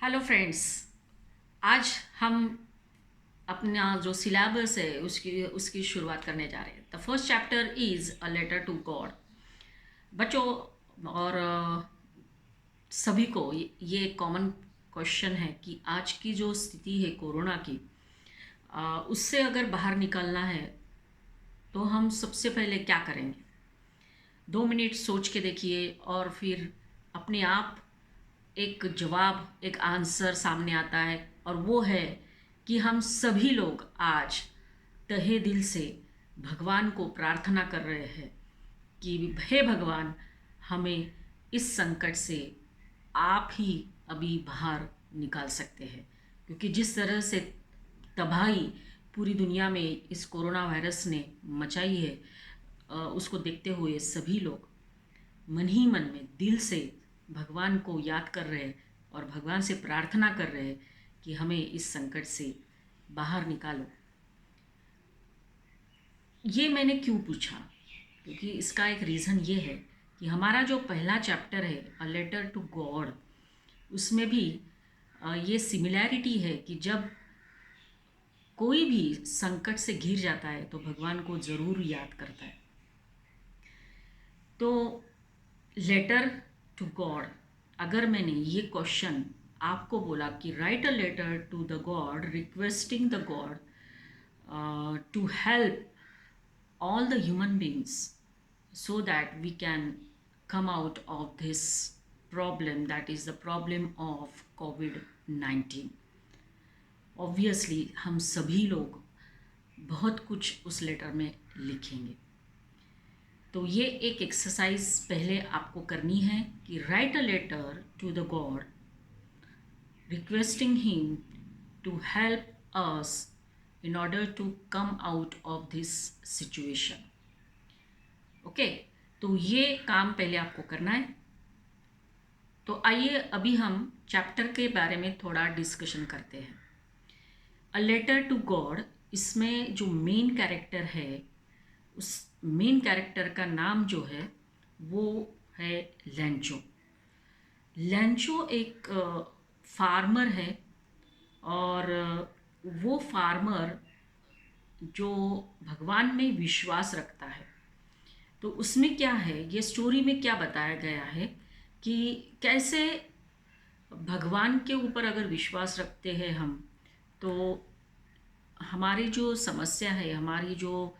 Hello friends. आज हम अपना जो सिलेबस है उसकी उसकी शुरुआत करने जा रहे हैं। The first chapter is a letter to God. बच्चों और सभी को ये कॉमन क्वेश्चन है कि आज की जो स्थिति है कोरोना की, उससे अगर बाहर निकलना है तो हम सबसे पहले क्या करेंगे। 2 मिनट सोच के देखिए और फिर अपने आप एक जवाब, एक आंसर सामने आता है, और वो है कि हम सभी लोग आज तहे दिल से भगवान को प्रार्थना कर रहे हैं कि हे भगवान, हमें इस संकट से आप ही अभी बाहर निकाल सकते हैं। क्योंकि जिस तरह से तबाही पूरी दुनिया में इस कोरोना वायरस ने मचाई है, उसको देखते हुए सभी लोग मन ही मन में दिल से भगवान को याद कर रहे हैं और भगवान से प्रार्थना कर रहे हैं कि हमें इस संकट से बाहर निकालो। ये मैंने क्यों पूछा? क्योंकि इसका एक रीज़न ये है कि हमारा जो पहला चैप्टर है अ लेटर टू गॉड, उसमें भी ये सिमिलैरिटी है कि जब कोई भी संकट से घिर जाता है तो भगवान को ज़रूर याद करता है। तो लेटर टू गॉड, अगर मैंने ये क्वेश्चन आपको बोला कि write a letter to the God requesting the God to help all the human beings so that we can come out of this problem, that is the problem of COVID-19। Obviously हम सभी लोग बहुत कुछ उस letter में लिखेंगे। तो ये एक एक्सरसाइज पहले आपको करनी है कि write a letter to the God requesting him to help us in order to come out of this situation। Okay, तो ये काम पहले आपको करना है। तो आइए अभी हम चैप्टर के बारे में थोड़ा डिस्कशन करते हैं। अ लेटर टू गॉड, इसमें जो मेन कैरेक्टर है, उस मेन कैरेक्टर का नाम जो है वो है लैंचो। लैंचो एक फार्मर है, और वो फार्मर जो भगवान में विश्वास रखता है। तो उसमें क्या है, ये स्टोरी में क्या बताया गया है कि कैसे भगवान के ऊपर अगर विश्वास रखते हैं हम, तो हमारी जो समस्या है, हमारी जो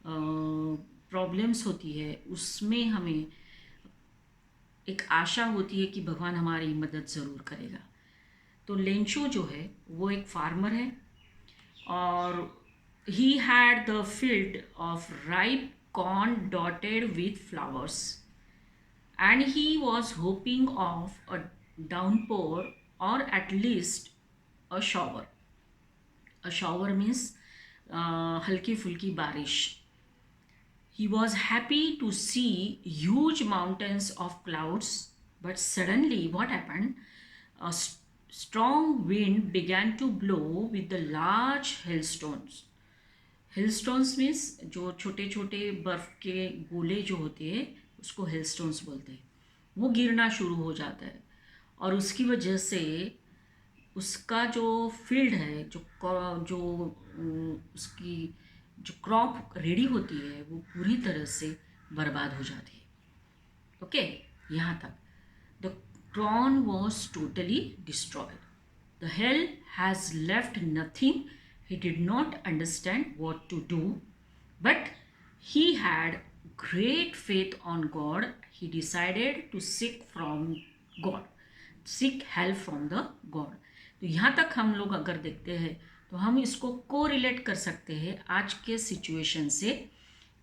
प्रॉब्लम्स होती है, उसमें हमें एक आशा होती है कि भगवान हमारी मदद ज़रूर करेगा। तो लेंचो जो है वो एक फार्मर है, और he had the field of ripe corn dotted with flowers, and he was hoping of a downpour, or at least a shower। A shower means हल्की फुल्की बारिश। He was happy to see huge mountains of clouds, but suddenly what happened? A strong wind began to blow with the large hailstones। Hailstones means जो छोटे छोटे बर्फ़ के गोले जो होते हैं, उसको हिलस्टोन्स बोलते हैं। वो गिरना शुरू हो जाता है, और उसकी वजह से उसका जो फील्ड है, जो उसकी जो क्रॉप रेडी होती है, वो पूरी तरह से बर्बाद हो जाती है। ओके, यहाँ तक the corn was totally destroyed. The hail has left nothing. He did not understand what to do, but he had great faith on God। He decided to seek help from the God। तो यहाँ तक हम लोग अगर देखते हैं तो हम इसको को रिलेट कर सकते हैं आज के सिचुएशन से,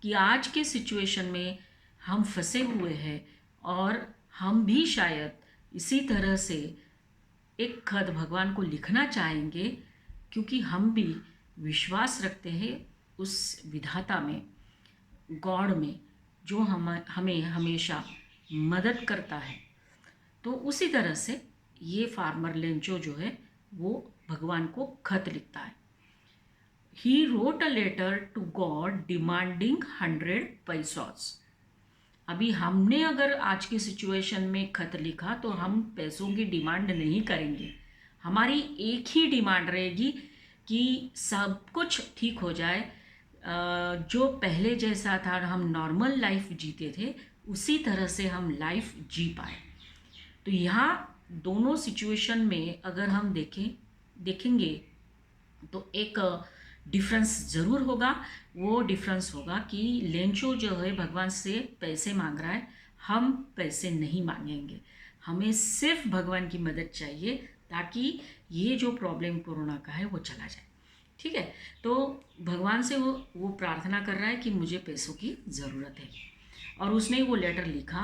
कि आज के सिचुएशन में हम फंसे हुए हैं, और हम भी शायद इसी तरह से एक खत भगवान को लिखना चाहेंगे, क्योंकि हम भी विश्वास रखते हैं उस विधाता में, गॉड में, जो हमें हमेशा मदद करता है। तो उसी तरह से ये फार्मर लेंचो जो है वो भगवान को खत लिखता है। He wrote a letter to God demanding 100 pesos. अभी हमने अगर आज की सिचुएशन में खत लिखा तो हम पैसों की डिमांड नहीं करेंगे, हमारी एक ही डिमांड रहेगी कि सब कुछ ठीक हो जाए, जो पहले जैसा था हम नॉर्मल लाइफ जीते थे उसी तरह से हम लाइफ जी पाए। तो यहाँ दोनों सिचुएशन में अगर हम देखेंगे तो एक डिफरेंस ज़रूर होगा। वो डिफरेंस होगा कि लेंचो जो है भगवान से पैसे मांग रहा है, हम पैसे नहीं मांगेंगे, हमें सिर्फ भगवान की मदद चाहिए ताकि ये जो प्रॉब्लम कोरोना का है वो चला जाए। ठीक है, तो भगवान से वो प्रार्थना कर रहा है कि मुझे पैसों की ज़रूरत है, और उसने वो लेटर लिखा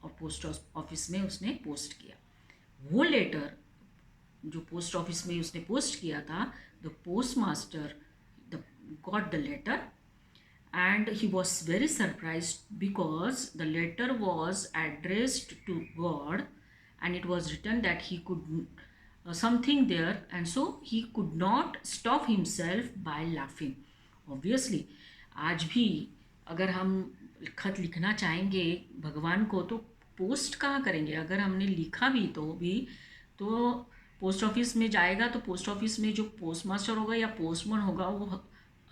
और पोस्ट ऑफिस में उसने पोस्ट किया। वो लेटर जो पोस्ट ऑफिस में उसने पोस्ट किया था, the postmaster got the letter and he was very surprised because the letter was addressed to God and it was written that he could something there, and so he could not stop himself by laughing. Obviously आज भी अगर हम खत लिखना चाहेंगे भगवान को तो पोस्ट कहाँ करेंगे? अगर हमने लिखा भी तो पोस्ट ऑफिस में जाएगा, तो पोस्ट ऑफिस में जो पोस्ट मास्टर होगा या पोस्टमैन होगा वो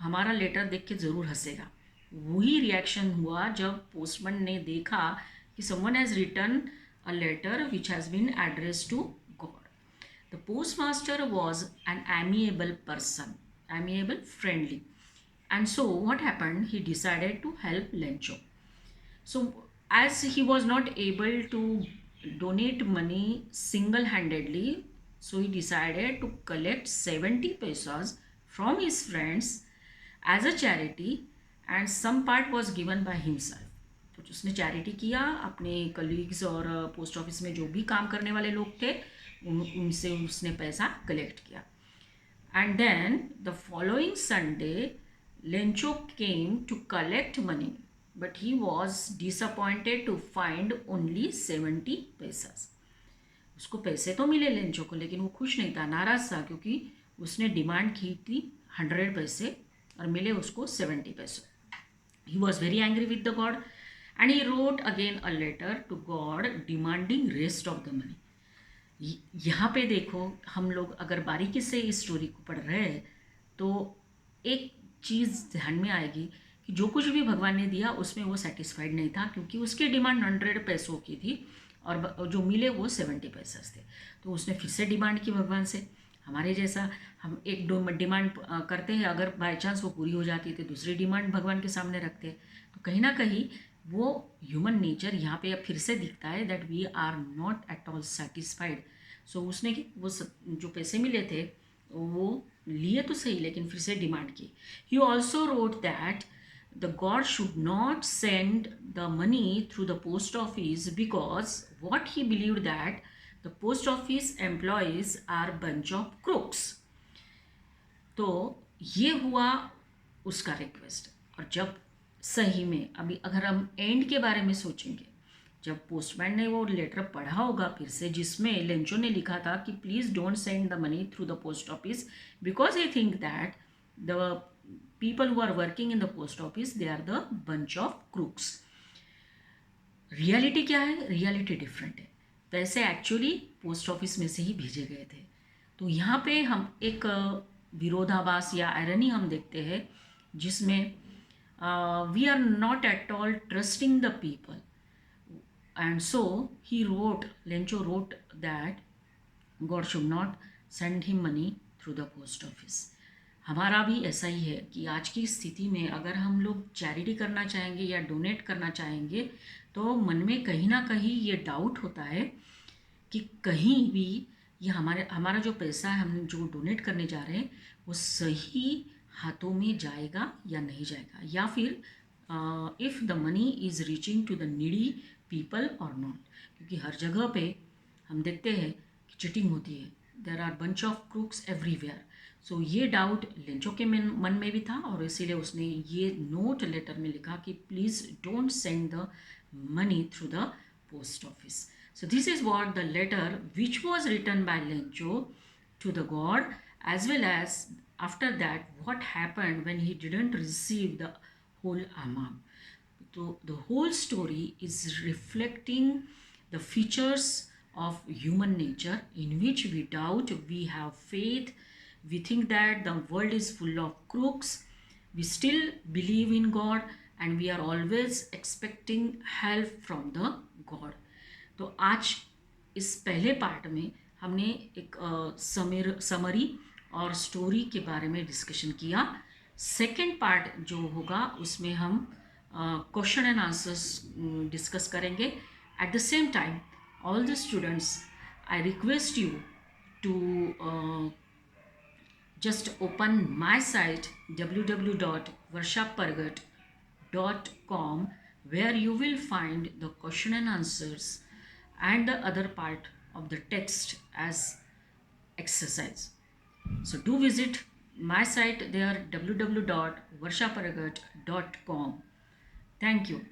हमारा लेटर देख के ज़रूर हंसेगा। वही रिएक्शन हुआ जब पोस्टमैन ने देखा कि someone has written a letter which has been address to God. The postmaster was an amiable person, amiable, friendly, and so what happened, he decided to help Lencho. So as he was not able to donate money single-handedly, so he decided to collect 70 pesos from his friends as a charity and some part was given by himself. तो उसने charity किया, अपने colleagues और post office में जो भी काम करने वाले लोग थे उनसे उसने पैसा कलेक्ट किया। And then the following Sunday Lencho came to collect money, but he was disappointed to find only 70 pesos. उसको पैसे तो मिले लेंचो को, लेकिन वो खुश नहीं था, नाराज़ था, क्योंकि उसने डिमांड की थी 100 पैसे और मिले उसको 70 पैसे। He was very angry with the God and he wrote again a letter to God demanding rest of the money. यहाँ पे देखो, हम लोग अगर बारीकी से इस स्टोरी को पढ़ रहे हैं तो एक चीज़ ध्यान में आएगी कि जो कुछ भी भगवान ने दिया उसमें वो सेटिस्फाइड नहीं था, क्योंकि उसकी डिमांड 100 पैसों की थी और जो मिले वो 70 पैसे थे। तो उसने फिर से डिमांड की भगवान से। हमारे जैसा हम एक डिमांड करते हैं, अगर बाई चांस वो पूरी हो जाती है तो दूसरी डिमांड भगवान के सामने रखते हैं। तो कहीं ना कहीं वो ह्यूमन नेचर यहाँ पे फिर से दिखता है, that we are not at all satisfied. So उसने वो जो पैसे मिले थे वो लिए तो सही, लेकिन फिर से डिमांड की। He also wrote that the God should not send the money through the post office because what he believe that the post office employees are bunch of crooks. तो ये हुआ उसका रिक्वेस्ट। और जब सही में अभी अगर हम एंड के बारे में सोचेंगे, जब पोस्टमैन ने वो लेटर पढ़ा होगा फिर से, जिसमें लेंचो ने लिखा था कि please don't send the money through the post office because I think that the people who are working in the post office they are the bunch of crooks. Reality क्या है? रियलिटी डिफरेंट है। पैसे actually post office में से ही भेजे गए थे। तो यहाँ पे हम एक विरोधाभास या आयरनी हम देखते हैं, जिसमें we are not at all trusting the people. And so he wrote, Lencho wrote that God should not send him money through the post office. हमारा भी ऐसा ही है कि आज की स्थिति में अगर हम लोग चैरिटी करना चाहेंगे या डोनेट करना चाहेंगे तो मन में कहीं ना कहीं ये डाउट होता है कि कहीं भी ये हमारा जो पैसा है, हम जो डोनेट करने जा रहे हैं वो सही हाथों में जाएगा या नहीं जाएगा, या फिर if the money is reaching to the needy people और नॉट। क्योंकि हर जगह पे हम देखते हैं कि चिटिंग होती है, there are bunch of crooks everywhere. So ये डाउट लेंचो के मन में भी था और इसीलिए उसने ये नोट लेटर में लिखा कि please don't send the money through the post office. So this is what the letter which was written by Lencho to the God, as well as after that what happened when he didn't receive the whole amount. So the whole story is reflecting the features of human nature, in which we doubt, we have faith, we think that the world is full of crooks, we still believe in God, and we are always expecting help from the God. तो आज इस पहले part में हमने एक summary और story के बारे में डिस्कशन किया. सेकेंड पार्ट जो होगा उसमें हम क्वेश्चन एंड आंसर्स डिस्कस करेंगे. At the same time, all the students, I request you to just open my site www.varshapargat.com, where you will find the question and answers and the other part of the text as exercise. So do visit my site there, www.varshapargat.com. Thank you.